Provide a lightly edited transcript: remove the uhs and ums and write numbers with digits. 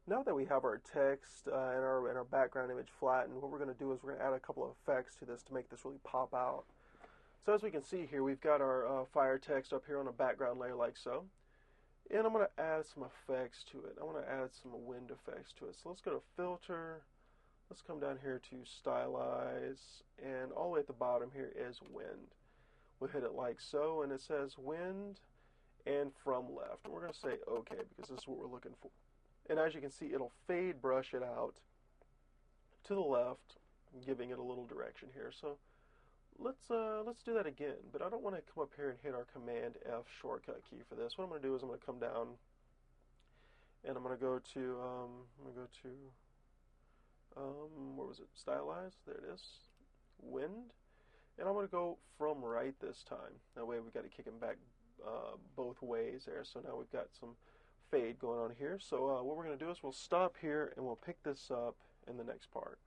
Now that we have our text and our background image flattened, what we're going to do is we're going to add a couple of effects to this to make this really pop out. So as we can see here, we've got our fire text up here on a background layer like so. And I'm going to add some effects to it. I want to add some wind effects to it. So let's go to Filter. Let's come down here to Stylize. And all the way at the bottom here is Wind. We'll hit it like so, and it says Wind and from left. And we're going to say OK because this is what we're looking for. And as you can see, it'll fade brush it out to the left, giving it a little direction here. So let's do that again. But I don't want to come up here and hit our Command F shortcut key for this. What I'm going to do is I'm going to come down and I'm going to go to where was it? Stylize. There it is. Wind. And I'm going to go from right this time. That way we've got to kick him back both ways there. So now we've got some fade going on here. So what we're going to do is we'll stop here and we'll pick this up in the next part.